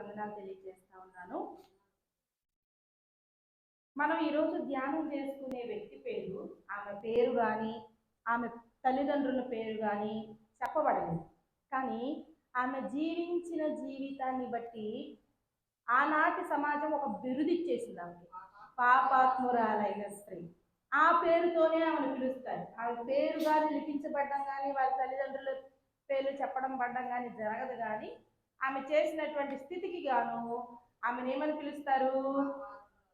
వందనాలు తెలియజేస్తా ఉన్నాను. మనం ఈరోజు ధ్యానం చేసుకునే వ్యక్తి పేరు, ఆమె పేరు కానీ ఆమె తల్లిదండ్రుల పేరు కానీ చెప్పబడలేదు. కానీ ఆమె జీవించిన జీవితాన్ని బట్టి ఆనాటి సమాజం ఒక బిరుదిచ్చేసింది ఆమెకి, పాపాత్మురాలైన స్త్రీ. ఆ పేరుతోనే ఆమెను పిలుస్తారు. ఆమె పేరు కానీ లిఖించబడడం కానీ వారి తల్లిదండ్రుల పేర్లు చెప్పడం పడడం కానీ జరగదు. కానీ ఆమె చేసినటువంటి స్థితికి గాను ఆమెను ఏమని పిలుస్తారు?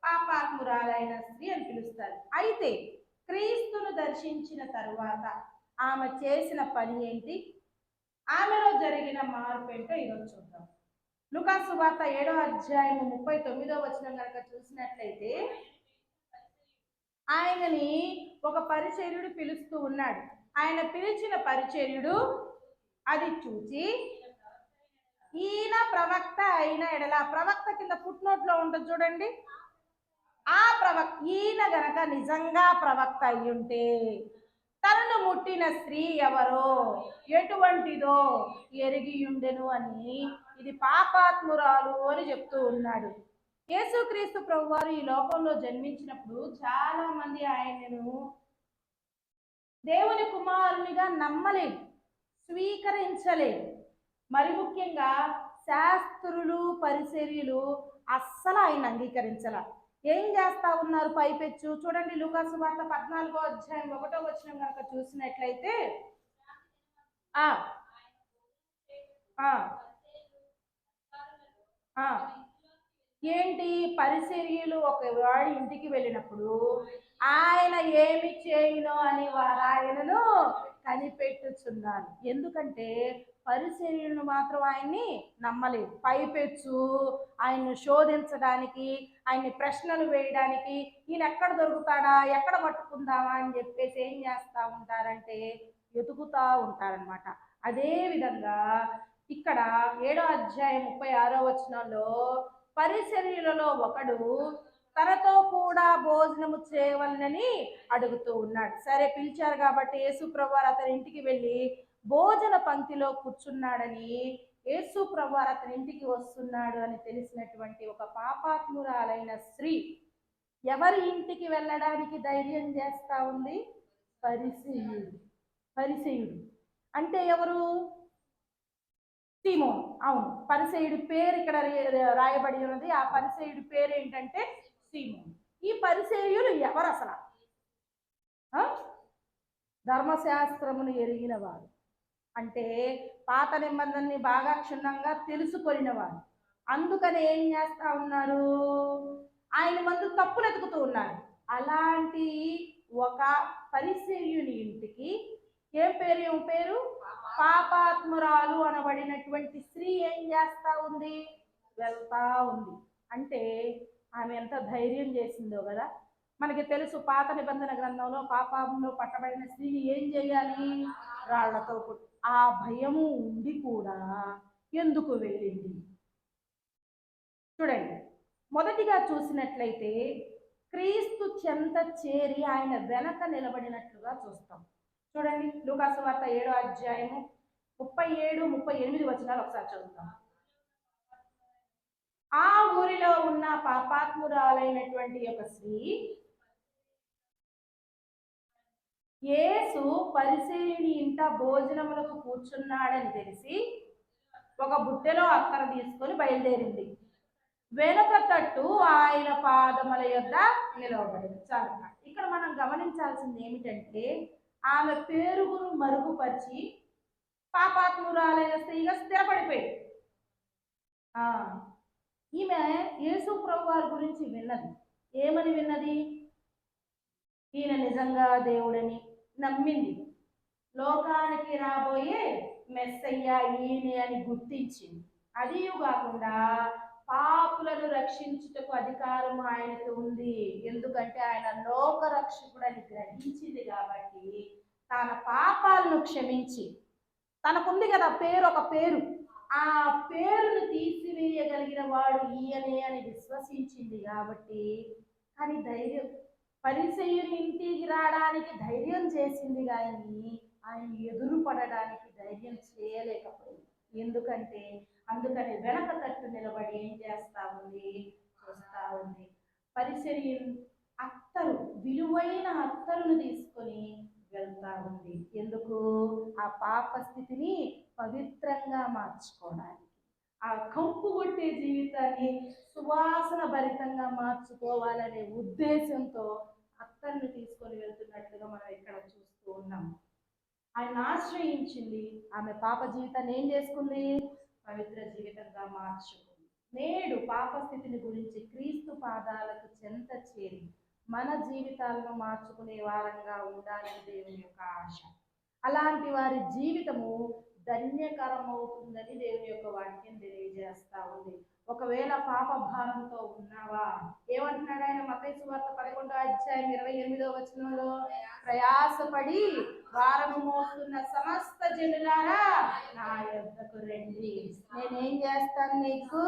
పాపాత్మురాలైన స్త్రీ అని పిలుస్తారు. అయితే క్రీస్తును దర్శించిన తరువాత ఆమె చేసిన పని ఏంటి, ఆమెలో జరిగిన మార్పు ఏంటో ఈరోజు చూద్దాం. లూకా సువార్త 7వ అధ్యాయం 39వ వచనం కనుక చూసినట్లయితే, ఆయనని ఒక పరిచర్యుడు పిలుస్తూ ఉన్నాడు. ఆయన పిలిచిన పరిచర్యుడు అది చూచి, ఈయన ప్రవక్త అయిన ఎడల, ప్రవక్త కింద ఫుట్నోట్లో ఉంటుంది చూడండి, ఆ ప్రవక్త ఈయన గనక నిజంగా ప్రవక్త అయ్యుంటే తనను ముట్టిన స్త్రీ ఎవరో, ఎటువంటిదో ఎరిగియుండెను అని, ఇది పాపాత్మురాలు అని చెప్తూ ఉన్నాడు. యేసుక్రీస్తు ప్రభువారు ఈ లోకంలో జన్మించినప్పుడు చాలా మంది ఆయనను దేవుని కుమారునిగా నమ్మలేదు, స్వీకరించలేదు. మరి ముఖ్యంగా శాస్త్రులు పరిసర్యులు అస్సలు ఆయన అంగీకరించాల. ఏం చేస్తా ఉన్నారు పైపెచ్చు? చూడండి, లూకా సువార్త 14వ అధ్యాయం 1వ వచనం కనుక చూసినట్లయితే, ఏంటి, పరిసర్యులు ఒక వాడి ఇంటికి వెళ్ళినప్పుడు ఆయన ఏమి చేయునో అని వారు ఆయనను కనిపెట్టుచున్నారు. ఎందుకంటే పరిసర్యులను మాత్రం ఆయన్ని నమ్మలేదు. పైపెచ్చు ఆయన్ను శోధించడానికి, ఆయన్ని ప్రశ్నలు వేయడానికి, ఈయన ఎక్కడ దొరుకుతాడా, ఎక్కడ పట్టుకుందామా అని చెప్పేసి ఏం చేస్తూ ఉంటారంటే వెతుకుతూ ఉంటారనమాట. అదేవిధంగా ఇక్కడ 7వ అధ్యాయం 36వ వచనంలో పరిసర్యులలో ఒకడు తనతో కూడా భోజనము చేయవలనని అడుగుతూ ఉన్నాడు. సరే, పిలిచారు కాబట్టి యేసు ప్రభువారు అతని ఇంటికి వెళ్ళి భోజన పంక్తిలో కూర్చున్నాడని, యేసు ప్రభువారు అతని ఇంటికి వస్తున్నాడు అని తెలిసినటువంటి ఒక పాపాత్మురాలైన స్త్రీ ఎవరి ఇంటికి వెళ్ళడానికి ధైర్యం చేస్తా ఉంది? పరిసయ్యుడు. పరిసయ్యుడు అంటే ఎవరు? సీమోన్. అవును, పరిసయ్యుడి పేరు ఇక్కడ రాయబడి ఉన్నది. ఆ పరిసయ్యుడి పేరు ఏంటంటే సీమోన్. ఈ పరిసయ్యులు ఎవరు అసలు? ధర్మశాస్త్రమును ఎరిగిన వారు, అంటే పాత నిబంధనని బాగా క్షుణ్ణంగా తెలుసుకొనిన వారు. అందుకని ఏం చేస్తా ఉన్నారు? ఆయన మందు తప్పులు ఎతుకుతూ ఉన్నారు. అలాంటి ఒక పరిసయ్యుని ఇంటికి ఏం పేరు? పాపాత్మురాలు అనబడినటువంటి స్త్రీ ఏం చేస్తా ఉంది? వెళ్తా ఉంది. అంటే ఆమె ఎంత ధైర్యం చేసిందో కదా. మనకి తెలుసు, పాత నిబంధన గ్రంథంలో పాపంలో పట్టబడిన స్త్రీని ఏం చేయాలి? రాళ్లతో కొట్టి. ఆ భయము ఉండి కూడా ఎందుకు వెళ్ళింది? చూడండి, మొదటిగా చూసినట్లయితే క్రీస్తు చెంత చేరి ఆయన వెనక నిలబడినట్లుగా చూస్తాం. చూడండి, లూకా సువార్త 7వ అధ్యాయము 37, 38 వచనాలు ఒకసారి చదువుతాం. ఆ ఊరిలో ఉన్న పాపాత్మురాలైనటువంటి ఒక స్త్రీ యేసు పరిసయ్యుని ఇంట భోజనములకు కూర్చున్నాడని తెలిసి ఒక బుట్టెలో అక్కర తీసుకొని బయలుదేరింది. వెనుక తట్టు ఆయన పాదముల యొద్ద నిలవబడింది. చాలు. ఇక్కడ మనం గమనించాల్సింది ఏమిటంటే, ఆమె పేరుగును మరుగుపరిచి పాపాత్మురాలైన స్త్రీగా స్థిరపడిపోయింది. ఈమె యేసు ప్రభువారి గురించి విన్నది. ఏమని విన్నది? ఈయన నిజంగా దేవుడని నమ్మింది. లోకానికి రాబోయే మెస్సయ్య ఈయనే అని గుర్తించింది. అది కాకుండా పాపులను రక్షించుటకు అధికారం ఆయనకు ఉంది. ఎందుకంటే ఆయన లోక రక్షకుడని గ్రహించింది. కాబట్టి తన పాపాలను క్షమించి, తనకుంది కదా పేరు, ఒక పేరు, ఆ పేరును తీసివేయగలిగిన వాడు ఈయనే అని విశ్వసించింది. కాబట్టి కానీ ధైర్యం, పరిసయ్యుని ఇంటికి రావడానికి ధైర్యం చేసింది, కానీ ఆయన ఎదురు పడడానికి ధైర్యం చేయలేకపోయింది. ఎందుకంటే అందుకని వెనక తట్టు నిలబడి చేస్తా ఉంది, చూస్తా ఉంది. పరిచర్య అత్తరు, విలువైన అత్తరును తీసుకొని వెళ్తా ఉంది. ఎందుకు? ఆ పాప స్థితిని పవిత్రంగా మార్చుకోవడానికి, ఆ కంపు కొట్టే జీవితాన్ని సువాసన భరితంగా మార్చుకోవాలనే ఉద్దేశంతో అత్తర్ని తీసుకొని వెళ్తున్నట్లుగా మనం ఇక్కడ చూస్తూ ఉన్నాం. ఆయన ఆశ్రయించింది, ఆమె పాప జీవితాన్ని ఏం చేసుకుంది? పవిత్ర జీవితంగా మార్చుకుంది. నేడు పాప స్థితిని గురించి క్రీస్తు పాదాలకు చెంత చేరి మన జీవితాలను మార్చుకునే వారంగా ఉండాలని దేవుని యొక్క ఆశ. అలాంటి వారి జీవితము ధన్యకరమవుతుందని దేవుని యొక్క వాక్యం తెలియజేస్తా ఉంది. ఒకవేళ పాప భారంతో ఉన్నావా? ఏమంటున్నాడు ఆయన? మత్తయి సువార్త 11:28 ప్రయాసపడి భారము మోస్తున్న సమస్త జనులారా నా యొద్దకు రండి, నేనేం చేస్తాను? నీకు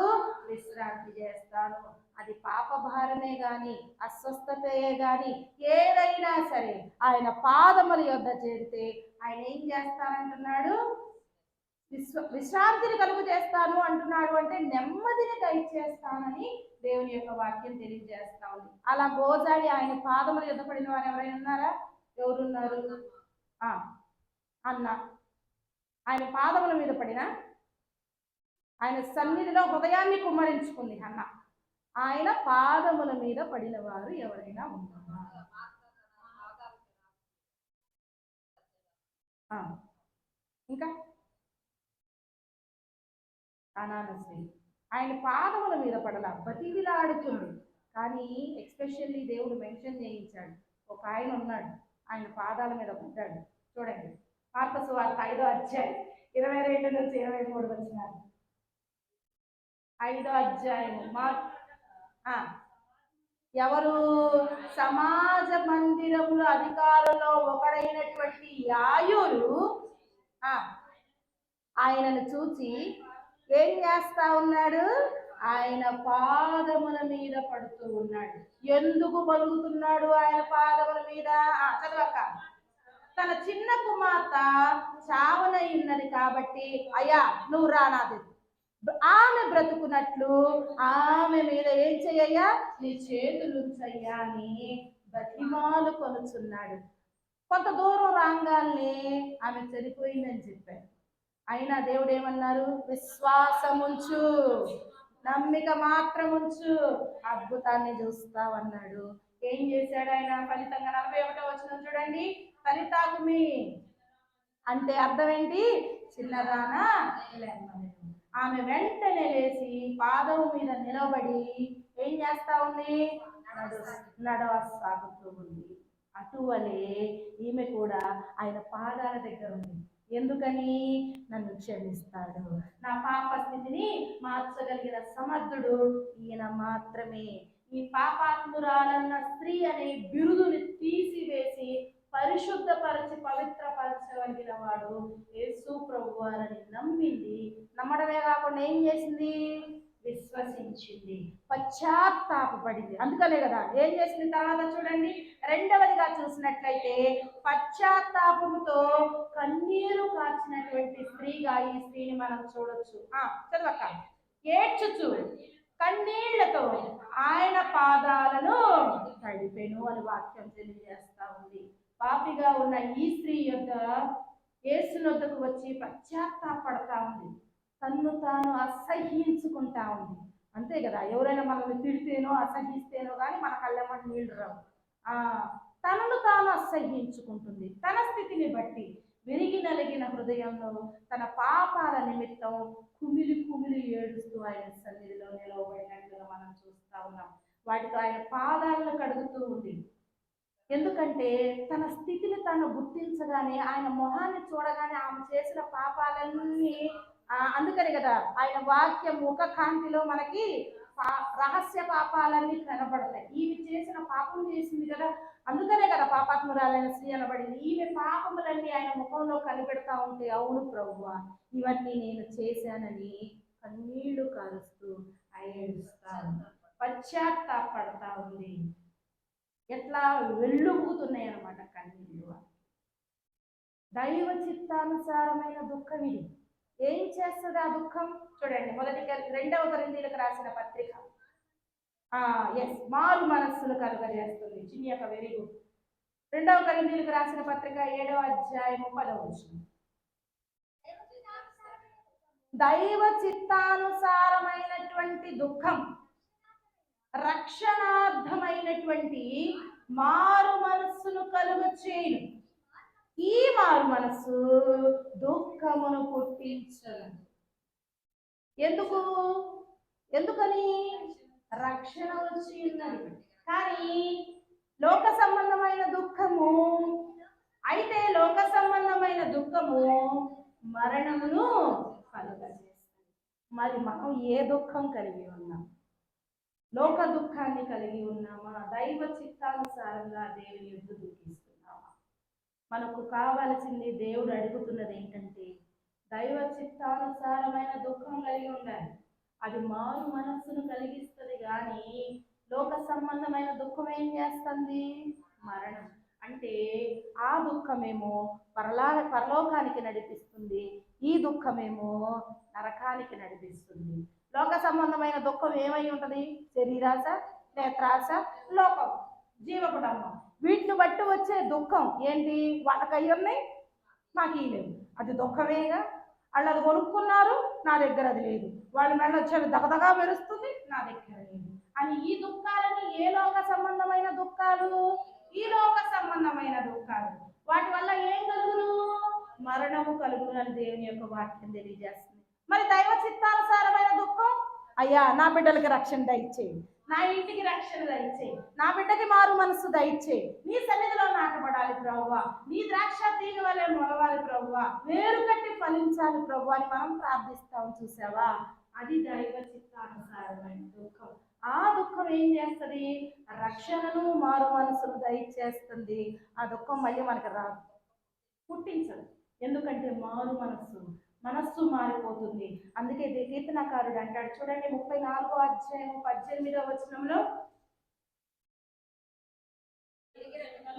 విశ్రాంతి చేస్తాను. అది పాప భారమే గాని, అస్వస్థతయే గాని, ఏదైనా సరే ఆయన పాదముల యొద్ద చేరితే ఆయన ఏం చేస్తానంటున్నాడు? విశ్రాంతిని కలుగు చేస్తాను అంటున్నాడు. అంటే నెమ్మదిని దయచేస్తానని దేవుని యొక్క వాక్యం తెలియజేస్తా ఉంది. అలా గోజాడి ఆయన పాదముల యొద్ద పడిన వారు ఎవరైనా ఉన్నారా? ఎవరున్నారు? అన్న ఆయన పాదముల మీద పడిన, ఆయన సన్నిధిలో హృదయాన్ని కుమ్మరించుకుంది అన్న. ఆయన పాదముల మీద పడిన వారు ఎవరైనా ఉన్నారా? ఇంకా అనానశ్రీ ఆయన పాదముల మీద పడల, బతివిలాడుతుంది. కానీ ఎక్స్పెషల్లీ దేవుడు మెన్షన్ చేయించాడు, ఒక ఆయన ఉన్నాడు, ఆయన పాదాల మీద పడ్డాడు. చూడండి, మార్కు సువార్త 5:22-23 5 ఎవరు? సమాజ మందిరముల అధికారుల్లో ఒకడైనటువంటి యాయురు ఆయనను చూచి ఏం చేస్తా ఉన్నాడు? ఆయన పాదముల మీద పడుతూ ఉన్నాడు. ఎందుకు పలుకుతున్నాడు ఆయన పాదముల మీద? చదవక. తన చిన్న కుమార్తె చావనై ఉన్నది కాబట్టి, అయ్యా నువ్వు రానాది, ఆమె బ్రతుకున్నట్లు ఆమె మీద ఏం చెయ్యా? నీ చేతులుంచయ్యా అని బతిమాలు కొనుచున్నాడు. కొంత దూరం రాగానే ఆమె చనిపోయిందని చెప్పారు. అయినా దేవుడు ఏమన్నారు? విశ్వాసముంచు, నమ్మిక మాత్రం ఉంచు, అద్భుతాన్ని చూస్తావన్నాడు. ఏం చేశాడు ఆయన? ఫలితంగా 41 చూడండి, ఫలితాకుమి అంటే అర్థం ఏంటి? చిన్నదానా ఆమె వెంటనే లేచి పాదం మీద నిలబడి ఏం చేస్తా ఉంది? నడవసాగుతూ ఉంది. అటువలే ఈమె కూడా ఆయన పాదాల దగ్గర ఉంది. ఎందుకని? నన్ను క్షమిస్తాడు, నా పాప స్థితిని మార్చగలిగిన సమర్థుడు ఈయన మాత్రమే. ఈ పాపాత్మురాలన్న స్త్రీ అనే బిరుదుని తీసివేసి పరిశుద్ధపరచి పవిత్రపరచగలిగిన వాడు యేసు ప్రభువారని నమ్మింది. నమ్మడమే కాకుండా ఏం చేసింది? విశ్వసించింది, పశ్చాత్తాపపడింది. అందుకనే కదా ఏం చేసింది తర్వాత చూడండి. రెండవదిగా చూసినట్లయితే పశ్చాత్తాపముతో కన్నీరు కార్చినటువంటి స్త్రీగా ఈ స్త్రీని మనం చూడొచ్చు. చదవక. ఏడ్చుచు కన్నీళ్లతో ఆయన పాదాలను తడిపెను అని వాక్యం తెలియజేస్తా ఉంది. పాపిగా ఉన్న ఈ స్త్రీ యొక్క యేసునొద్దకు వచ్చి పశ్చాత్తాపడతా ఉంది, తన్ను తాను అసహ్యించుకుంటా ఉంది. అంతే కదా, ఎవరైనా మనల్ని తిడితేనో అసహ్యిస్తేనో కానీ మన కళ్ళెమ్మటి నీళ్లు రావు. తనను తాను అసహ్యించుకుంటుంది. తన స్థితిని బట్టి విరిగి నలిగిన హృదయంలో తన పాపాల నిమిత్తం కుమిలి కుమిలి ఏడుస్తూ ఆయన సన్నిధిలో నిలవబడినట్లుగా మనం చూస్తా ఉన్నాం. వాటితో ఆయన పాదాలను కడుగుతూ ఉంది. ఎందుకంటే తన స్థితిని తాను గుర్తించగానే, ఆయన మొహాన్ని చూడగానే ఆమె చేసిన పాపాలన్నీ, అందుకని కదా ఆయన వాక్యం ముఖ కాంతిలో మనకి రహస్య పాపాలన్నీ కనబడతాయి. ఈమె చేసిన పాపం చేసింది కదా, అందుకనే కదా పాపాత్మురాలైన స్త్రీ అనబడింది. ఈమె పాపములన్నీ ఆయన ముఖంలో కనిపెడతా ఉంటే, అవును ప్రభువా ఇవన్నీ నేను చేశానని కన్నీళ్లు కారుస్తూ ఏడుస్తాను, పశ్చాత్తాపడతా ఉంది. ఎట్లా వెల్లుగుతున్నాయి అన్నమాట కన్నీళ్ళు. దైవ చిత్తానుసారమైన దుఃఖం ఇది. ఏం చేస్తుంది ఆ దుఃఖం? చూడండి, రెండవ కొరింథీయులకు రాసిన పత్రిక, మారు మనస్సును కలుగజేస్తుంది. చిన్ని యొక్క వెరీ గుడ్. రెండవ కొరింథీయులకు రాసిన పత్రిక 7వ అధ్యాయము 10వ వచనం. దైవ చిత్తానుసారమైనటువంటి దుఃఖం, రక్షణార్థమైనటువంటి మారు మనస్సును కలుగచేయును. ఈ మారు మనస్సు దుఃఖమును పుట్టించదు. ఎందుకని? రక్షణ వచ్చి ఉన్నది. కానీ లోక సంబంధమైన దుఃఖము, అయితే లోక సంబంధమైన దుఃఖము మరణమును కలుగజేస్తుంది. మరి మనం ఏ దుఃఖం కలిగి ఉన్నాం? లోక దుఃఖాన్ని కలిగి ఉన్నామా? దైవ చిత్తానుసారంగా దేవుని యుద్ధ దుఃఖిస్తున్నామా? మనకు కావాల్సింది, దేవుడు అడుగుతున్నది ఏంటంటే దైవ చిత్తానుసారమైన దుఃఖం కలిగి ఉండాలి. అది మారు మనస్సును కలిగిస్తుంది. కానీ లోక సంబంధమైన దుఃఖం ఏం చేస్తుంది? మరణం. అంటే ఆ దుఃఖమేమో పరలోకానికి నడిపిస్తుంది, ఈ దుఃఖమేమో నరకానికి నడిపిస్తుంది. లోక సంబంధమైన దుఃఖం ఏమై ఉంటుంది? శరీరాశ, నేత్రాశ, లోకం, జీవకుటంబం. వీటిని బట్టి వచ్చే దుఃఖం ఏంటి? వాళ్ళకి అయ్యి ఉన్నాయి, మాకు ఈ లేవు. అది దుఃఖమేగా. వాళ్ళు అది కొనుక్కున్నారు, నా దగ్గర అది లేదు. వాళ్ళ మెడ వచ్చేది దగదగా మెరుస్తుంది, నా దగ్గర లేదు అని. ఈ దుఃఖాలని ఏ లోక సంబంధమైన దుఃఖాలు? ఈ లోక సంబంధమైన దుఃఖాలు. వాటి వల్ల ఏం కలుగును? మరణము కలుగును అని దేవుని యొక్క వాక్యం తెలియజేస్తుంది. మరి దైవ చిత్తానుసారమైన దుఃఖం, అయ్యా నా బిడ్డలకి రక్షణ దయచేయి, నా ఇంటికి రక్షణ దయచేయి, నా బిడ్డకి మారు మనస్సు దయచేయి, నీ సన్నిధిలో నాటబడాలి ప్రభువా, నీ ద్రాక్ష తీగ వలె మొలవాలి ప్రభువా, వేరు కట్టి ఫలించాలి ప్రభు అని మనం ప్రార్థిస్తాం. చూసావా? అది దైవ చిత్తానుసారమైన దుఃఖం. ఆ దుఃఖం ఏం చేస్తుంది? రక్షణను మారు మనసును దయచేస్తుంది. ఆ దుఃఖం మళ్ళీ మనకు రాదు, పుట్టించదు. ఎందుకంటే మారు మనస్సు మారిపోతుంది. అందుకే కీర్తనకారుడు అంటాడు, చూడండి 34వ అధ్యాయం 18వ వచనంలో,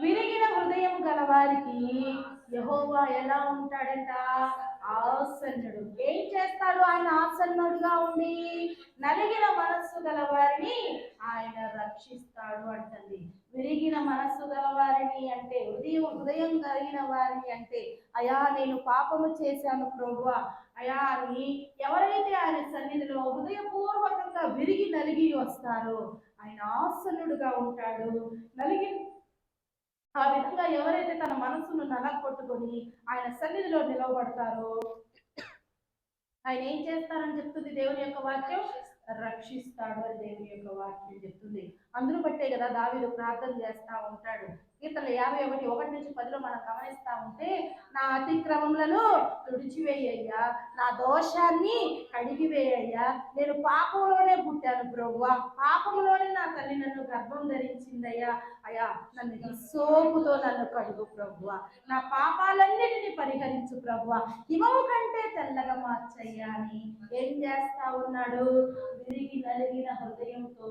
విరిగిన హృదయం గలవారికి యెహోవా ఎలా ఉంటాడంట? ఆసన్నుడు. ఏం చేస్తాడు ఆయన? ఆసన్నుడుగా ఉండి నలిగిన మనస్సు గలవారిని ఆయన రక్షిస్తాడు అంటుంది. విరిగిన మనస్సు గలవారిని అంటే హృదయం కలిగిన వారిని అంటే, అయా నేను పాపము చేశాను ప్రభువా అయా అని ఎవరైతే ఆయన సన్నిధిలో హృదయపూర్వకంగా విరిగి నలిగి వస్తారో ఆయన ఆసన్నుడుగా ఉంటాడు. ఆ విధంగా ఎవరైతే తన మనసును నలగొట్టుకొని ఆయన సన్నిధిలో నిలవబడతారో ఆయన ఏం చేస్తారని చెప్తుంది దేవుని యొక్క వాక్యం? రక్షిస్తాడు అని దేవుని యొక్క వాక్యం చెప్తుంది. అందును బట్టే కదా దావీదు ప్రార్థన చేస్తా ఉంటాడు. కీర్తనలు 51:1-10 మనం గమనిస్తా ఉంటే, నా అతిక్రమములను తుడిచివేయ్యా, నా దోషాన్ని కడిగివేయ్యా, నేను పాపంలోనే పుట్టాను ప్రభువా, పాపంలోనే నా తల్లి నన్ను గర్భం ధరించిందయ్యా, అయ్యా నన్ను సోపుతో నన్ను కడుగు ప్రభువా, నా పాపాలన్నిటిని పరిహరించు ప్రభువా, హిమము కంటే తెల్లగా మార్చయ్యా అని ఏం చేస్తా ఉన్నాడు? విరిగి నలిగిన హృదయంతో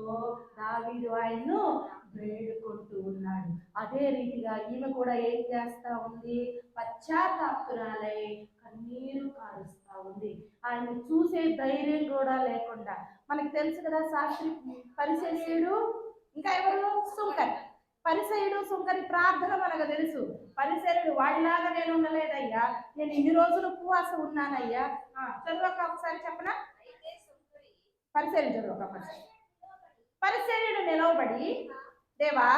దావీదు ఆయన్ను వేడుకుంటూ ఉన్నాడు. అదే రీతిగా ఈమె కూడా ఏం చేస్తా ఉంది? పశ్చాత్తాపురాలై కన్నీరు కారుస్తా ఉంది. ఆయన చూసే ధైర్యం కూడా లేకుండా. మనకి తెలుసు కదా, శాస్త్రి పరిసయ్యుడు, ఇంకా ఎవరు? సుంకరి. పరిసయ్యుడు సుంకరి ప్రార్థన మనకు తెలుసు. పరిసయ్యుడు వాడిలాగా నేను ఉండలేదయ్యా, నేను ఇన్ని రోజులు ఉపవాసం ఉన్నానయ్యా. చదువు ఒకసారి చెప్పనా? పరిసయ్యుడు చదువు ఒక పరిసయ్యుడు నిలవబడి, దేవా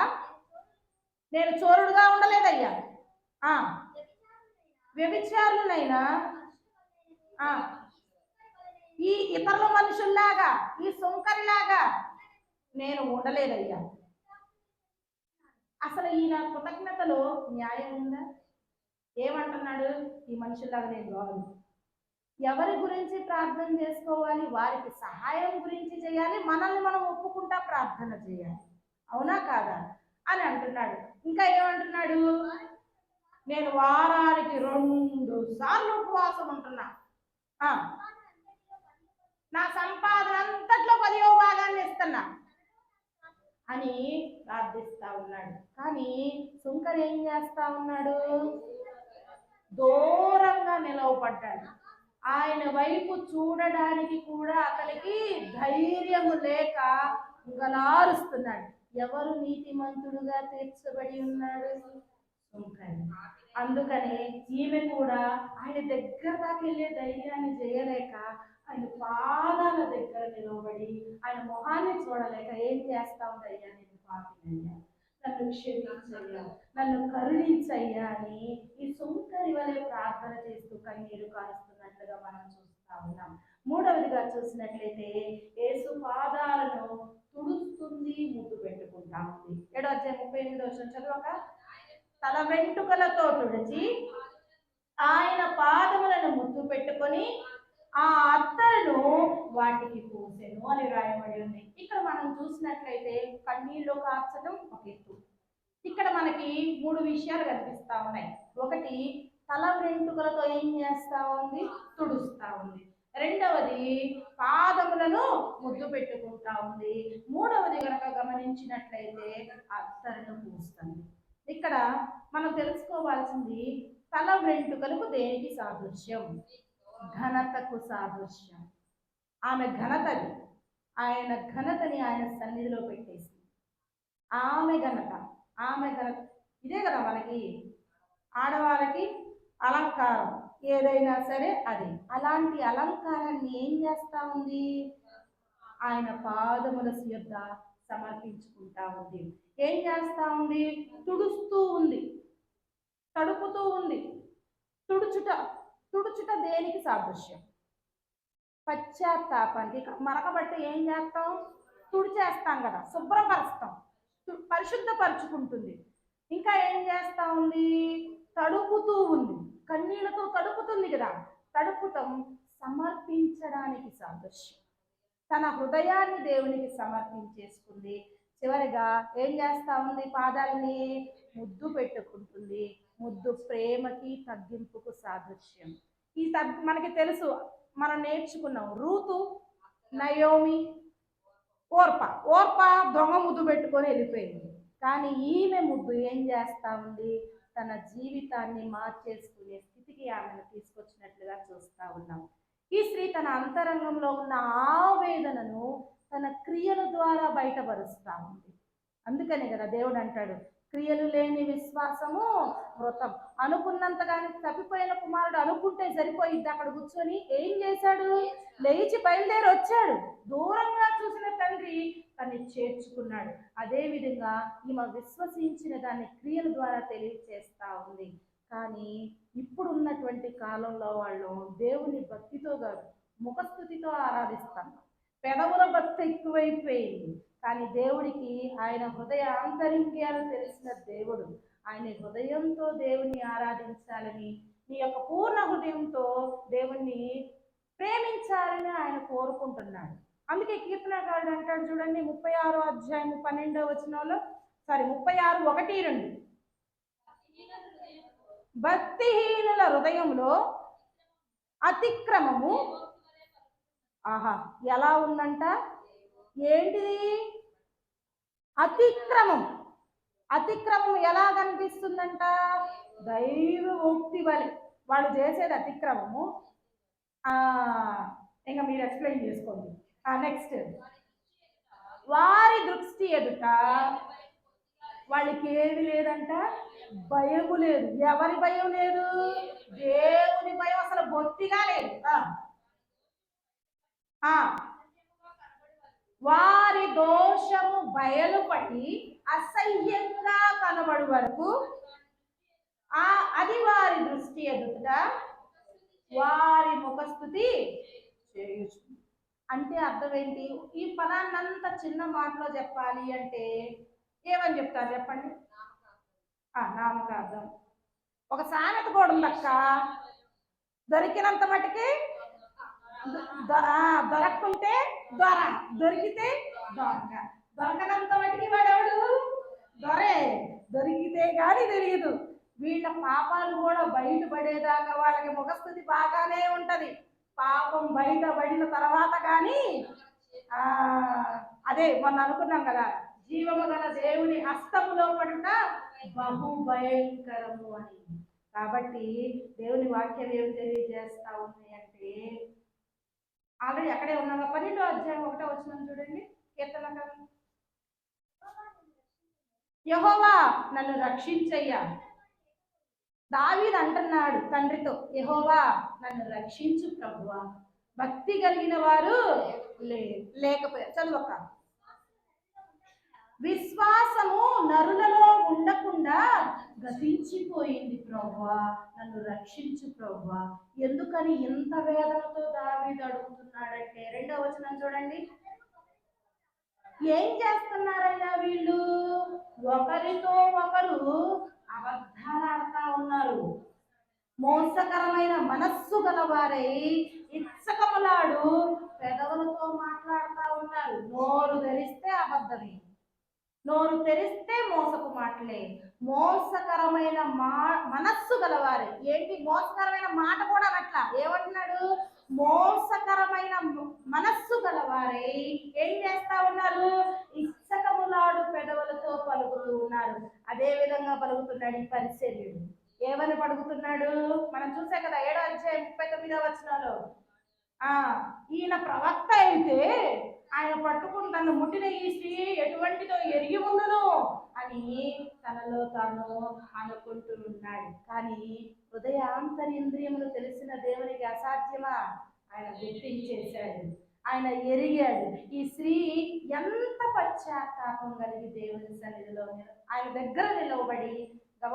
నేను చోరుడుగా ఉండలేదయ్యా, వ్యభిచారులనైనా ఈ ఇతరుల మనుషుల్లాగా, ఈ సుంకరిలాగా నేను ఉండలేదయ్యా. అసలు ఈయన కృతజ్ఞతలో న్యాయం ఉందా? ఏమంటున్నాడు? ఈ మనుషుల్లాగా నేను కాదు. ఎవరి గురించి ప్రార్థన చేసుకోవాలి? వారికి సహాయం గురించి చేయాలి, మనల్ని మనం ఒప్పుకుంటా ప్రార్థన చేయాలి. అవునా కాదా అని అంటున్నాడు. ఇంకా ఏమంటున్నాడు? నేను వారానికి 2 సార్లు ఉపవాసం ఉంటున్నా, నా సంపాదన అంతట్లో 10వ భాగాన్ని ఇస్తున్నా అని ప్రార్థిస్తా ఉన్నాడు. కానీ సుంకర్ ఏం చేస్తా ఉన్నాడు? దూరంగా నిలవబడ్డాడు. ఆయన వైపు చూడడానికి కూడా అతనికి ధైర్యము లేక గలారుస్తున్నాడు. ఎవరు నీతిమంతుడుగా తీర్చబడి ఉన్నాడు? సుంకరి. అందుకని ఈమె కూడా ఆయన దగ్గర దాకా వెళ్ళే ధైర్యాన్ని చేయలేక ఆయన పాదాల దగ్గర నిలబడి ఆయన మొహాన్ని చూడలేక ఏం చేస్తా ఉందయ్యా, నేను పాపినయ్యా, నన్ను క్షమించయ్యా, నన్ను కరుణించయ్యా అని ఈ సుంకరి వలె ప్రార్థన చేస్తూ కన్నీరు కారుస్తున్నట్లుగా మనం చూస్తా ఉన్నాం. మూడవదిగా చూసినట్లయితే యేసు పాదాలను తుడుస్తుంది, ముద్దు పెట్టుకుంటా ఉంది. 7:38 చదువుక. తల వెంట్రుకలతో తుడిచి ఆయన పాదములను ముద్దు పెట్టుకొని ఆ అత్తరును వాటికి పూసెను అని రాయబడి ఉంది. ఇక్కడ మనం చూసినట్లయితే కన్నీళ్ళు కార్చడం ఒక ఎత్తు. ఇక్కడ మనకి 3 విషయాలు కనిపిస్తా ఉన్నాయి. ఒకటి, తల వెంట్రుకలతో ఏం చేస్తా ఉంది? తుడుస్తా ఉంది. రెండవది, పాదములను ముద్దు పెట్టుకుంటా ఉంది. మూడవది కనుక గమనించినట్లయితే అత్తరును పూస్తుంది. ఇక్కడ మనం తెలుసుకోవాల్సింది, తల వెంట్రుకలకు దేనికి సాదృశ్యం? ఘనతకు సాదృశ్యం. ఆమె ఘనతని, ఆయన ఘనతని ఆయన సన్నిధిలో పెట్టేసి ఆమె ఘనత ఇదే కదా మనకి ఆడవాళ్ళకి అలంకారం ఏదైనా సరే అది. అలాంటి అలంకారాన్ని ఏం చేస్తా ఉంది? ఆయన పాదముల యొద్ద సమర్పించుకుంటా ఉంది. ఏం చేస్తా ఉంది? తుడుస్తూ ఉంది, తడుపుతూ ఉంది. తుడుచుట దేనికి సాదృశ్యం? పశ్చాత్తాపానికి. మరకబట్టి ఏం చేస్తాం? తుడిచేస్తాం కదా, శుభ్రపరుస్తాం, పరిశుద్ధపరుచుకుంటుంది. ఇంకా ఏం చేస్తా ఉంది? తడుపుతూ ఉంది, కన్నీళ్లతో తడుపుతుంది కదా. తడుపుతం సమర్పించడానికి సాదృశ్యం. తన హృదయాన్ని దేవునికి సమర్పించేసుకుంది. చివరిగా ఏం చేస్తా ఉంది? పాదాలని ముద్దు పెట్టుకుంటుంది. ముద్దు ప్రేమకి, తగ్గింపుకు సాదృశ్యం. ఈ మనకి తెలుసు, మనం నేర్చుకున్నాం. రూతు, నయోమి, ఓర్ప దొంగ ముద్దు పెట్టుకొని వెళ్ళిపోయింది. కానీ ఈమె ముద్దు ఏం చేస్తా ఉంది? తన జీవితాన్ని మార్చేసుకునే స్థితికి ఆమెను తీసుకొచ్చినట్లుగా చూస్తా ఉన్నాం. ఈ స్త్రీ తన అంతరంగంలో ఉన్న ఆవేదనను తన క్రియల ద్వారా బయటపరుస్తా ఉంది. అందుకని కదా దేవుడు అంటాడు, క్రియలు లేని విశ్వాసము మృతం. అనుకున్నంతగాని తప్పిపోయిన కుమారుడు అనుకుంటే సరిపోయిద్ది. అక్కడ కూర్చొని ఏం చేశాడు? లేచి బయలుదేరి వచ్చాడు. దూరంగా చూసిన తండ్రి తన్ని చేర్చుకున్నాడు. అదేవిధంగా ఈమె విశ్వసించిన దాన్ని క్రియల ద్వారా తెలియచేస్తా ఉంది. కానీ ఇప్పుడున్నటువంటి కాలంలో వాళ్ళు దేవుని భక్తితో కాదు, ముఖస్థుతితో ఆరాధిస్తాం. పెదవుల భక్తి ఎక్కువైపోయింది. కానీ దేవుడికి ఆయన హృదయ ఆంతరింగ్యాలు తెలిసిన దేవుడు. ఆయన హృదయంతో దేవుని ఆరాధించాలని, నీ యొక్క పూర్ణ హృదయంతో దేవుణ్ణి ప్రేమించాలని ఆయన కోరుకుంటున్నాడు. అందుకే కీర్తనకారుడు అంటాడు చూడండి, 36:12 36:1-2 భక్తిహీనుల హృదయంలో అతిక్రమము ఎలా ఉందంట? ఏంటిది? అతిక్రమం ఎలా కనిపిస్తుందంట? దైవ భక్తి వలె వాళ్ళు చేసేది అతిక్రమము. ఇంకా మీరు ఎక్స్ప్లెయిన్ చేసుకోండి. నెక్స్ట్, వారి దృష్టి ఎదుట వాళ్ళకి ఏమి లేదంట? భయము లేదు. ఎవరి భయం లేదు? దేవుని భయం అసలు బొత్తిగా లేదు. వారి దోషము బయలుపడి అసహ్యంగా కనబడు వరకు అది వారి దృష్టి ఎదుట వారి ముఖస్థుతి చేయొచ్చు. అంటే అర్థం ఏంటి? ఈ పదాన్నంత చిన్న మాటలో చెప్పాలి అంటే ఏమని చెప్తారు చెప్పండి? నామకార్థం. ఒక సామెత కూడా ఉందక్క, దొరికినంత మటుకి దొరక్కుంటే దొర, దొరికితే దొంగ. దొరకనంత మటుకి వాడెవడు? దొరే. దొరికితే కానీ తెలియదు. వీళ్ళ పాపాలు కూడా బయటపడేదాకా వాళ్ళకి ముఖస్థుతి బాగానే ఉంటది. పాపం బయటపడిన తర్వాత కానీ అదే మొన్న అనుకున్నాం కదా, జీవము గల దేవుని హస్తములో పడుట బహు భయంకరము అని. కాబట్టి దేవుని వాక్యం ఏమి తెలియజేస్తా ఉంది అంటే, అంటే ఆల్రెడీ అక్కడే ఉన్నావా? 12వ అధ్యాయం 1వ వచనం చూడండి. కీర్తనకారం, యెహోవా నన్ను రక్షించయ్యా. దావీదు అంటున్నాడు తండ్రితో, యెహోవా నన్ను రక్షించు ప్రభువా. భక్తి కలిగిన వారు లేకపోయారు. చదువక్క. విశ్వాసము నరులలో ఉండకుండా గతించిపోయింది ప్రభువా, నన్ను రక్షించు ప్రభువా. ఎందుకని ఇంత వేదనతో దావీదు అడుగుతున్నాడంటే 2వ వచనం చూడండి. ఏం చేస్తున్నారయ్యా వీళ్ళు? ఒకరితో ఒకరు అబద్ధాలు ఆడుతా ఉన్నారు. మోసకరమైన మనస్సు గలవారై ఇచ్చకములాడు పెదవులతో మాట్లాడుతూ ఉన్నారు. నోరు తెరిస్తే అబద్ధమే, నోరు తెరిస్తే మోసపు మాటలే. మోసకరమైన మనస్సు గలవారే. ఏంటి మోసకరమైన మాట కూడా అట్లా ఏమంటున్నాడు? మోసకరమైన మనస్సు గలవారే ఏం చేస్తా ఉన్నారు? ఇచ్చకములాడు పెదవులతో పలుకుతూ ఉన్నారు. అదే విధంగా పలుకుతున్నాడు ఈ పరిసర్యుడు. ఏమని పలుకుతున్నాడు? మనం చూసా కదా 7వ అధ్యాయం 39వ వచనంలో. ఈయన ప్రవక్త అయితే ఆయన పట్టుకుని తను ముట్టిన ఈ స్త్రీ ఎటువంటిదో ఎరిగి ఉండును అని తనలో తాను అనుకుంటూ ఉన్నాడు. కానీ హృదయాంతరింద్రియములు తెలిసిన దేవునికి అసాధ్యమా? ఆయన గుర్తించేశాడు, ఆయన ఎరిగాడు. ఈ స్త్రీ ఎంత పశ్చాత్తాపం కలిగి దేవుని సన్నిధిలో ఆయన దగ్గర నిలవబడి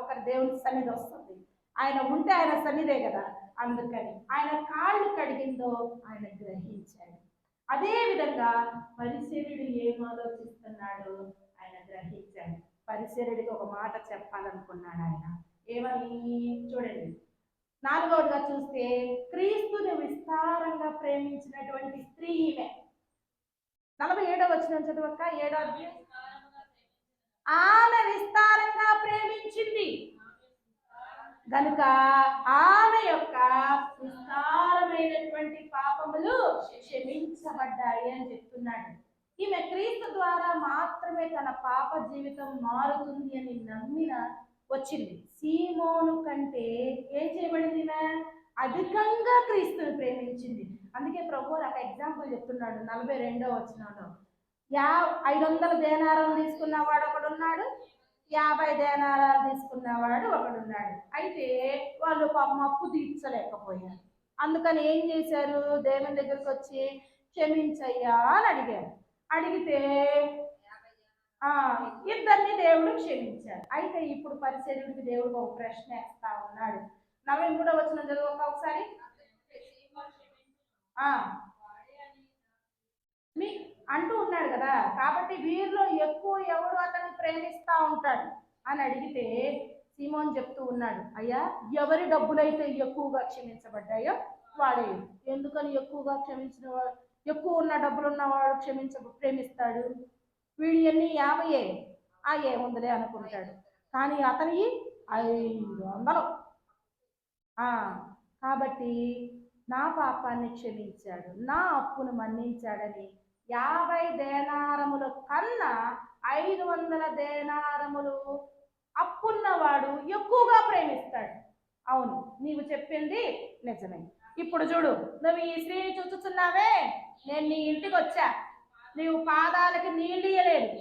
ఒకరి దేవుని సన్నిధి వస్తుంది. ఆయన ఉంటే ఆయన సన్నిధే కదా, అందుకని ఆయన కాళ్ళు కడిగిందో ఆయన గ్రహించాడు. అదే విధంగా పరిసర్యుడు ఏం ఆలోచిస్తున్నాడో ఆయన గ్రహించాడు. పరిసర్యుడికి ఒక మాట చెప్పాలనుకున్నాడు ఆయన. ఏమని చూడండి. 4వదిగా చూస్తే క్రీస్తుని విస్తారంగా ప్రేమించినటువంటి స్త్రీ ఈమె. 47వ వచనం చదువక్క. 7వ అధ్యాయం. ఆమె విస్తారంగా ప్రేమించింది గనుక ఆమె యొక్క విస్తారమైనటువంటి పాపములు క్షమించబడ్డాయి అని చెప్తున్నాడు. ఈమె క్రీస్తు ద్వారా మాత్రమే తన పాప జీవితం మారుతుంది అని నమ్మిన వచ్చింది. సీమోను కంటే ఏం చేయబడింది? అధికంగా క్రీస్తుని ప్రేమించింది. అందుకే ప్రభు ఒక ఎగ్జాంపుల్ చెప్తున్నాడు 42వ వచనంలో. 500 దేనారాలు తీసుకున్నవాడు ఒకడున్నాడు, 50 దేనారాలు తీసుకున్నవాడు ఒకడున్నాడు. అయితే వాళ్ళు పాపం అప్పు తీర్చలేకపోయారు. అందుకని ఏం చేశారు? దేవుని దగ్గరికి వచ్చి క్షమించయ్యా అని అడిగారు. అడిగితే ఇద్దరిని దేవుడు క్షమించాడు. అయితే ఇప్పుడు పరిసర్యుడికి దేవుడు ఒక ప్రశ్న వేస్తా ఉన్నాడు. 43వ వచనం చదువు ఒకసారి. మీ అంటూ ఉన్నాడు కదా, కాబట్టి వీరిలో ఎక్కువ ఎవడు అతన్ని ప్రేమిస్తా ఉంటాడు అని అడిగితే సీమోన్ చెప్తూ ఉన్నాడు, అయ్యా ఎవరి డబ్బులైతే ఎక్కువగా క్షమించబడ్డాయో వాడే. ఎందుకని ఎక్కువగా క్షమించిన వాడు, ఎక్కువ ఉన్న డబ్బులు ఉన్నవాడు ప్రేమిస్తాడు? వీడి అన్ని 50 ఏముందిలే అనుకుంటాడు. కానీ అతని 500. కాబట్టి నా పాపాన్ని క్షమించాడు, నా అప్పును మన్నించాడని 50 దేనారముల కన్నా 500 దేనారములు అప్పున్నవాడు ఎక్కువగా ప్రేమిస్తాడు. అవును, నీవు చెప్పింది నిజమే. ఇప్పుడు చూడు, నువ్వు ఈ స్త్రీని చూస్తున్నావే, నేను నీ ఇంటికి వచ్చా, నీవు పాదాలకి నీళ్ళు ఇయ్యలేదు.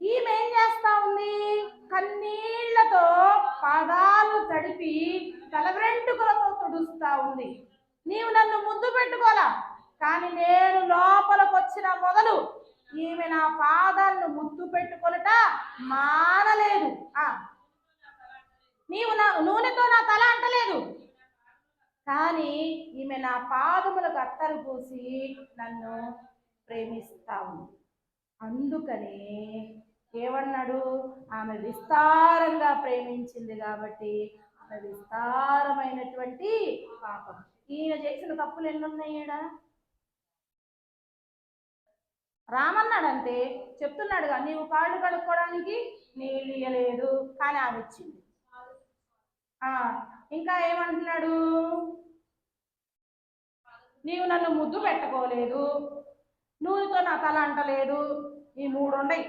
ఈమె ఏం చేస్తా ఉంది? కన్నీళ్లతో పాదాలు తడిపి తలవెంట్రుకలతో తుడుస్తా ఉంది. నీవు నన్ను ముద్దు పెట్టుకోలా, కానీ నేను లోపలికి వచ్చిన మొదలు ఈమె నా పాదాలను ముద్దు పెట్టుకొనట మానలేదు. నీవు నా నూనెతో నా తల అంటలేదు, కానీ ఈమె నా పాదములకు అత్తరు పూసి నన్ను ప్రేమిస్తావు. అందుకని ఏమన్నాడు? ఆమె విస్తారంగా ప్రేమించింది కాబట్టి ఆమె విస్తారమైనటువంటి పాపం. ఈయన చేసిన తప్పులు ఎన్నున్నాయడా? రామన్నాడంటే చెప్తున్నాడుగా, నీవు కాళ్ళు కడుక్కోవడానికి నీళ్ళు ఇయ్యలేదు, కానీ ఆమె ఇచ్చింది. ఇంకా ఏమంటున్నాడు? నీవు నన్ను ముద్దు పెట్టుకోలేదు, నూనెతో నా తల అంటలేదు. ఈ 3 ఉన్నాయి.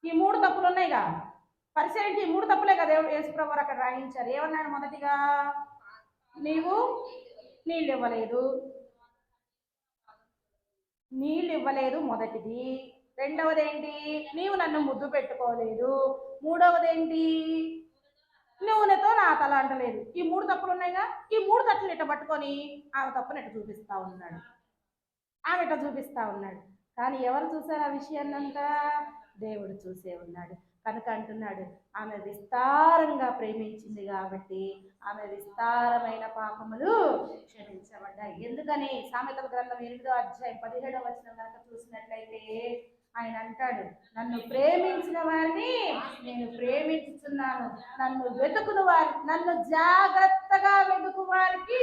ఈ 3 తప్పులు ఉన్నాయిగా. పరిసరికి ఈ 3 తప్పులే కదా యేసుప్రభువారు అక్కడ రాయించారు. ఏమన్నాడు? మొదటిగా నీవు నీళ్ళు ఇవ్వలేదు. నీళ్ళు ఇవ్వలేదు మొదటిది. రెండవది ఏంటి? నీవు నన్ను ముద్దు పెట్టుకోలేదు. మూడవది ఏంటి? నూనెతో నా తల అంటలేదు. ఈ మూడు తప్పులు ఉన్నాయిగా. ఈ మూడు తప్పులు ఇట్ట పట్టుకొని ఆమె తప్పుని ఇట్ట చూపిస్తా ఉన్నాడు. ఆమె ఇట్ట చూపిస్తా ఉన్నాడు. కానీ ఎవరు చూశారు ఆ విషయాన్నంతా? దేవుడు చూసే ఉన్నాడు. కనుక అంటున్నాడు, ఆమె విస్తారంగా ప్రేమించింది కాబట్టి ఆమె విస్తారమైన పాపములు క్షమించబడ్డాయి. ఎందుకని? సామెతల గ్రంథం 8వ అధ్యాయం 17వ వచనం కనుక చూసినట్లయితే ఆయన అంటాడు, నన్ను ప్రేమించిన వారిని నేను ప్రేమించుతున్నాను, నన్ను వెతుకుని వారి, నన్ను జాగ్రత్తగా వెతుకు వారికి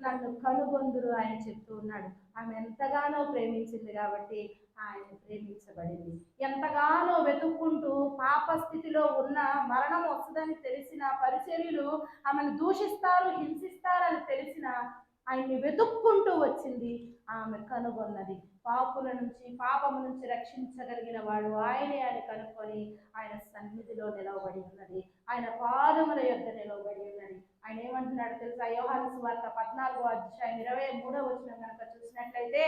నన్ను కనుగొందురు ఆయన చెప్తూ ఉన్నాడు. ఆమె ఎంతగానో ప్రేమించింది కాబట్టి ఆయన ప్రేమించబడింది. ఎంతగానో వెతుక్కుంటూ పాప స్థితిలో ఉన్న, మరణం వస్తుందని తెలిసిన, పరిచర్యలు ఆమెను దూషిస్తారు, హింసిస్తారని తెలిసిన ఆయన్ని వెతుక్కుంటూ వచ్చింది. ఆమె కనుగొన్నది. పాపుల నుంచి, పాపము నుంచి రక్షించగలిగిన వాడు ఆయనే అని కనుక్కొని ఆయన సన్నిధిలో నిలవబడి ఉన్నది. ఆయన పాదముల యొద్ద నిలవబడి ఉన్నది. ఆయన ఏమంటున్నాడు తెలుసా? యోహాను సువార్త 14వ అధ్యాయం 23వ వచనం కనుక చూసినట్లయితే,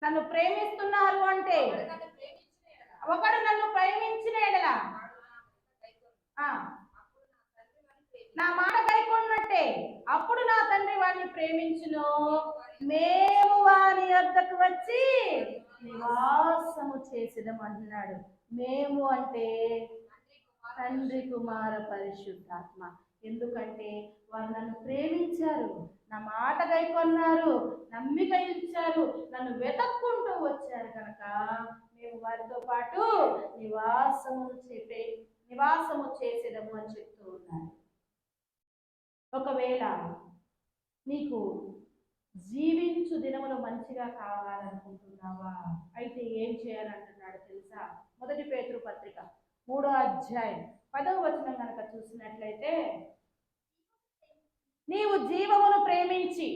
నన్ను ప్రేమిస్తున్నారు అంటే ఒకడు నన్ను ప్రేమించిన ఎడల నా మాట కైకొన్నట్టే అప్పుడు నా తండ్రి వారిని ప్రేమించును, మేము వారి వద్దకు వచ్చి నివాసము చేసేదం అంటున్నాడు. మేము అంటే తండ్రి, కుమార, పరిశుద్ధాత్మ. ఎందుకంటే వారు నన్ను ప్రేమించారు, నా మాట కైకొన్నారు, నమ్మిక ఇచ్చారు, నన్ను వెతక్కుంటూ వచ్చారు కనుక మేము వారితో పాటు నివాసము చేసేదము అని చెప్తూ ఉన్నారు. ఒకవేళ నీకు జీవించు దినములు మంచిగా కావాలనుకుంటున్నావా? అయితే ఏం చేయాలంటున్నాడు తెలుసా? 1 పేతురు పత్రిక 3వ అధ్యాయం 10వ వచనం కనుక చూసినట్లయితే, నీవు జీవమును ప్రేమించి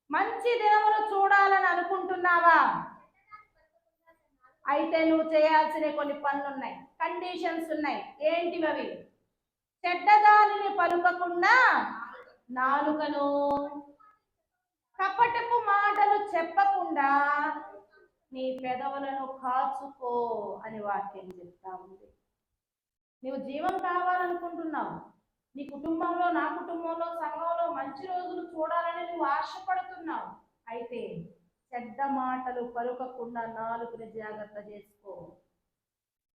మంచి దినములు చూడాలని అనుకుంటున్నావా? అయితే నువ్వు చేయాల్సిన కొన్ని పనులు ఉన్నాయి, కండిషన్స్ ఉన్నాయి. ఏంటివి అవి? చెడ్డదానిని పలుకకుండా నాలుకను, కపటపు మాటలు చెప్పకుండా నీ పెదవులను కాచుకో అని వాక్యం చెప్తా ఉంది. నీవు జీవం కావాలనుకుంటున్నావు, నీ కుటుంబంలో, నా కుటుంబంలో, సంఘంలో మంచి రోజులు చూడాలని నువ్వు ఆశపడుతున్నావు. అయితే చెడ్డ మాటలు పలుకకుండా నాలుకని జాగ్రత్త చేసుకో.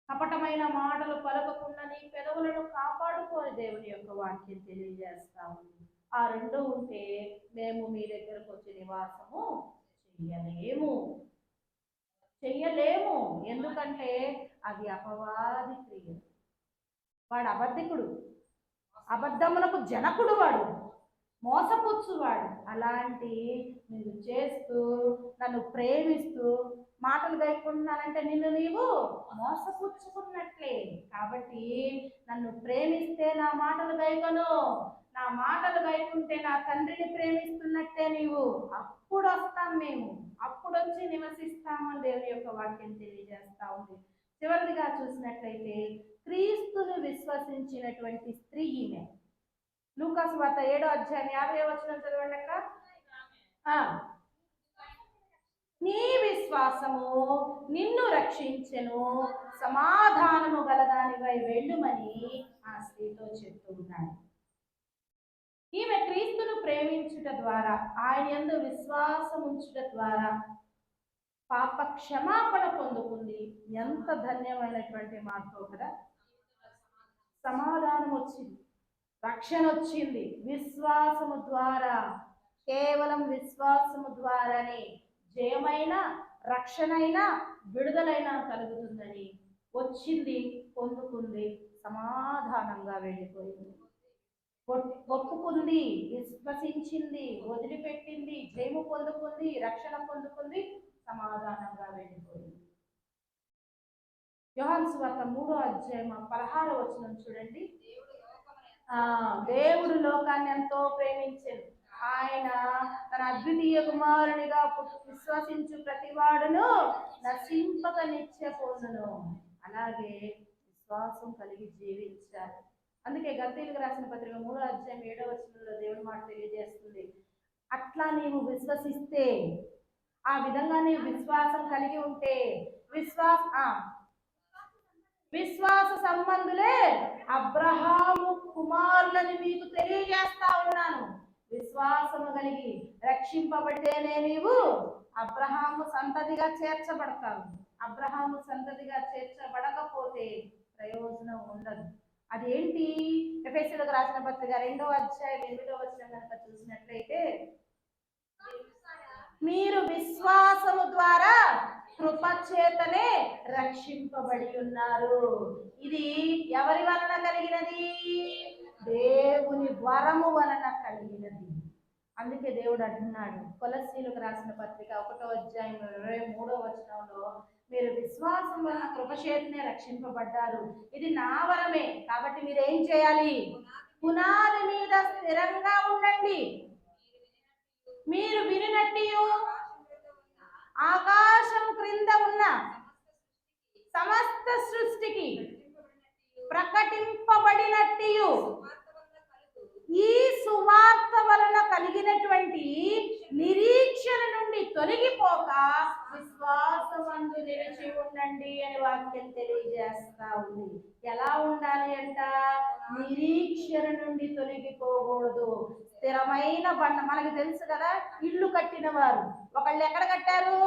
కపటమైన మాటలు పలకకుండా నీ పెదవులను కాపాడుకోని దేవుని యొక్క వాక్యం తెలియజేస్తా ఉంది. ఆ రెండు ఉంటే మేము మీ దగ్గరకు వచ్చి నివాసము చెయ్యలేము. ఎందుకంటే అది అపవాది క్రియ. వాడు అబద్ధికుడు, అబద్ధములకు జనకుడు, వాడు మోసపుచ్చువాడు. అలాంటి మీరు చేస్తూ నన్ను ప్రేమిస్తూ మాటలు గైకుంటున్నానంటే నిన్ను నీవు మోసపుచ్చుకున్నట్లే. కాబట్టి నన్ను ప్రేమిస్తే నా మాటలు గైకొను, నా మాటలు గైకుంటే నా తండ్రిని ప్రేమిస్తున్నట్టే నీవు. అప్పుడు వస్తాం మేము, అప్పుడు వచ్చి నివసిస్తామని దేవుని యొక్క వాక్యం తెలియజేస్తా ఉంది. చివరిగా చూసినట్లయితే క్రీస్తును విశ్వసించినటువంటి స్త్రీ ఈమె. లూకాసు వార్త 7వ అధ్యాయం 50వ వచనం చదవండి అక్క. నీ విశ్వాసము నిన్ను రక్షించెను, సమాధానము గలదానివై వెళ్ళుమని ఆ స్త్రీతో చెప్తూ ఉన్నాడు. ఈమె క్రీస్తును ప్రేమించుట ద్వారా, ఆయన యందు విశ్వాసం ఉంచుట ద్వారా పాప క్షమాపణ పొందుకుంది. ఎంత ధన్యమైనటువంటి మార్పు కదా! సమాధానం వచ్చింది, రక్షణ వచ్చింది. విశ్వాసము ద్వారా, కేవలం విశ్వాసము ద్వారానే జయమైన, రక్షణైనా, విడుదలైనా కలుగుతుందని వచ్చింది, పొందుకుంది, సమాధానంగా వెళ్ళిపోయింది. ఒప్పుకుంది, విశ్వసించింది, వదిలిపెట్టింది, జయము పొందుకుంది, రక్షణ పొందుకుంది, సమాధానంగా వెళ్ళిపోయింది. యోహాను సువార్త 3వ అధ్యాయం 16వ వచనం చూడండి. దేవుడు లోకాన్ని ఎంతో ప్రేమించాడు, ఆయన తన అద్వితీయ కుమారునిగా విశ్వసించు ప్రతివాడును నశింపక నిత్య పొందును. అలాగే విశ్వాసం కలిగి జీవించాలి. అందుకే గల్తీయులకు రాసిన పత్రిక 3 అధ్యాయం 7వ వచనంలో దేవుని మాట తెలియజేస్తుంది, అట్లా నీవు విశ్వసిస్తే, ఆ విధంగా నీవు విశ్వాసం కలిగి ఉంటే, విశ్వాస సంబంధులే అబ్రహాము కుమారులని మీకు తెలియజేస్తా ఉన్నాను. విశ్వాసము కలిగి రక్షింపబడితేనే నీవు అబ్రహాము సంతతిగా చేర్చబడతావు. అబ్రహాము సంతతిగా చేర్చబడకపోతే ప్రయోజనం ఉండదు. అదేంటి? ఎఫెసీయులకు రాసిన పత్రిక 2వ అధ్యాయం 8వ వచనం కనుక చూసినట్లయితే, మీరు విశ్వాసము ద్వారా కృపచేతనే రక్షింపబడి ఉన్నారు. ఇది ఎవరి వలన కలిగినది? దేవుని వరము వలన కలిగినది. అందుకే దేవుడు అంటున్నాడు కొలస్సీయులకు రాసిన పత్రిక 1వ అధ్యాయం 23వ వచనంలో, మీరు విశ్వాసం వలన కృపచేతనే రక్షింపబడ్డారు, ఇది నా వరమే, కాబట్టి మీరు ఏం చేయాలి? పునాది మీద స్థిరంగా ఉండండి. మీరు వినినట్టు ఆకాశం క్రింద ఉన్న సమస్త సృష్టికి ప్రకటింపబడినట్టు ఈ సువార్త వలన కలిగినటువంటి నిరీక్షణ నుండి తొలగిపోక విశ్వాసమందు నిలిచి ఉండండి అని వాక్యం తెలియజేస్తా ఉంది. ఎలా ఉండాలి అంట? నిరీక్షణ నుండి తొలగిపోకూడదు. స్థిరమైన బండ. మనకు తెలుసు కదా, ఇల్లు కట్టిన వారు ఒకళ్ళు ఎక్కడ కట్టారు?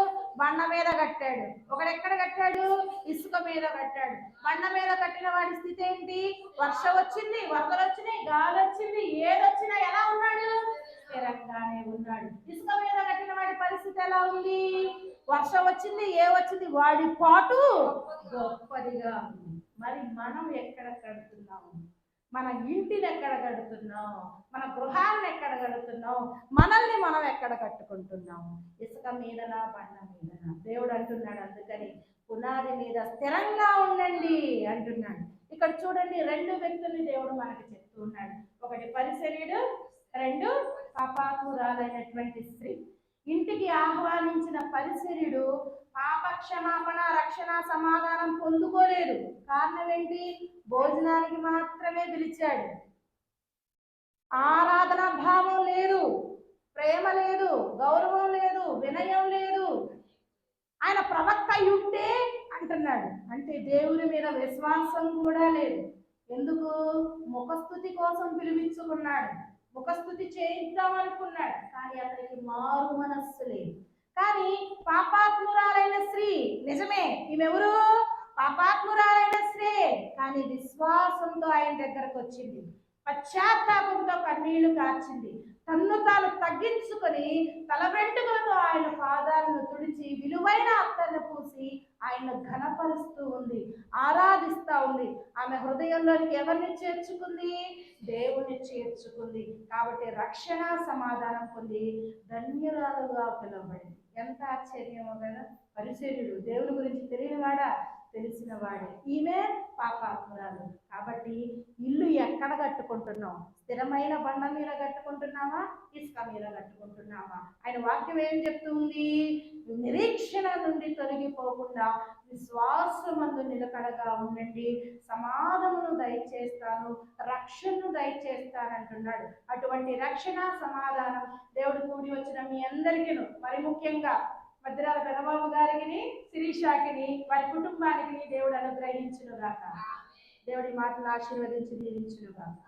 బండ మీద కట్టాడు. ఒకడు ఎక్కడ కట్టాడు? ఇసుక మీద కట్టాడు. బండ మీద కట్టిన వాడి స్థితి ఏంటి? వర్షం వచ్చింది, వరదలు వచ్చినాయి, గాలి వచ్చింది, ఏదొచ్చినా ఎలా ఉన్నాడు? స్థిరంగానే ఉన్నాడు. ఇసుక మీద కట్టిన వాడి పరిస్థితి ఎలా ఉంది? వర్షం వచ్చింది, వచ్చింది, వాడి పాటు గొప్పదిగా ఉంది. మరి మనం ఎక్కడ కడుతున్నాము? మన ఇంటిని ఎక్కడ కడుతున్నాం? మన గృహాన్ని ఎక్కడ కడుతున్నాం? మనల్ని మనం ఎక్కడ కట్టుకుంటున్నాము? ఇసుక మీదనా, బండ మీదనా? దేవుడు అంటున్నాడు, అందుకని పునాది మీద స్థిరంగా ఉండండి అంటున్నాడు. ఇక్కడ చూడండి, 2 వ్యక్తుల్ని దేవుడు మనకి చెప్తూ ఉన్నాడు. ఒకటి పరిసర్యుడు, 2 పాపాత్మురాలైనటువంటి స్త్రీ. ఇంటికి ఆహ్వానించిన పరిసర్యుడు పాప క్షమాపణ, రక్షణ, సమాధానం పొందుకోలేదు. కారణం ఏంటి? భోజనానికి మాత్రమే పిలిచాడు. ఆరాధన భావం లేదు, ప్రేమ లేదు, గౌరవం లేదు, వినయం లేదు. ఆయన ప్రవక్త ఉంటే అంటున్నాడు, అంటే దేవుని మీద విశ్వాసం కూడా లేదు. ఎందుకు? ముఖస్థుతి కోసం పిలిపించుకున్నాడు, ముఖస్థుతి చేయిద్దాం అనుకున్నాడు, కానీ అతనికి మారు మనస్సు లేదు. కానీ పాపాత్మురాలైన స్త్రీ, నిజమే, ఈమెవరు? పాపాత్మురాలైన స్త్రీ, కానీ విశ్వాసంతో ఆయన దగ్గరకు వచ్చింది, పశ్చాత్తాపంతో కన్నీళ్లు కార్చింది, తన్ను తాను తగ్గించుకొని తల వెంట్రుకలతో ఆయన పాదాలను తుడిచి విలువైన అత్తర్ను పూసి ఆయన్ను ఘనపరుస్తూ ఉంది, ఆరాధిస్తూ ఉంది. ఆమె హృదయంలోనికి ఎవరిని చేర్చుకుంది? దేవుని చేర్చుకుంది. కాబట్టి రక్షణ, సమాధానం పొంది ధన్యురాలుగా పిలువబడింది. ఎంత ఆశ్చర్యమో కదా! పరిసర్యుడు దేవుని గురించి తెలియనివాడా? తెలిసిన వాడే. ఈమె పాపాత్మురాలు. కాబట్టి ఇల్లు ఎక్కడ కట్టుకుంటున్నాం? స్థిరమైన బండ మీద కట్టుకుంటున్నావా? ఇసుక మీద కట్టుకుంటున్నావా? ఆయన వాక్యం ఏం చెప్తుంది? నిరీక్షణ నుండి తొలగిపోకుండా విశ్వాసమందు నిలకడగా ఉండండి, సమాధానమును దయచేస్తాను, రక్షణను దయచేస్తాను అంటున్నాడు. అటువంటి రక్షణ, సమాధానం దేవుడు కూడి వచ్చిన మీ అందరికీ, మరి ముఖ్యంగా మద్రాల పెదబాబు గారికి, శిరీషాకిని, వారి కుటుంబానికి దేవుడు అనుగ్రహించునుగాక. దేవుడి మాటలు ఆశీర్వదించి దీవించునుగాక.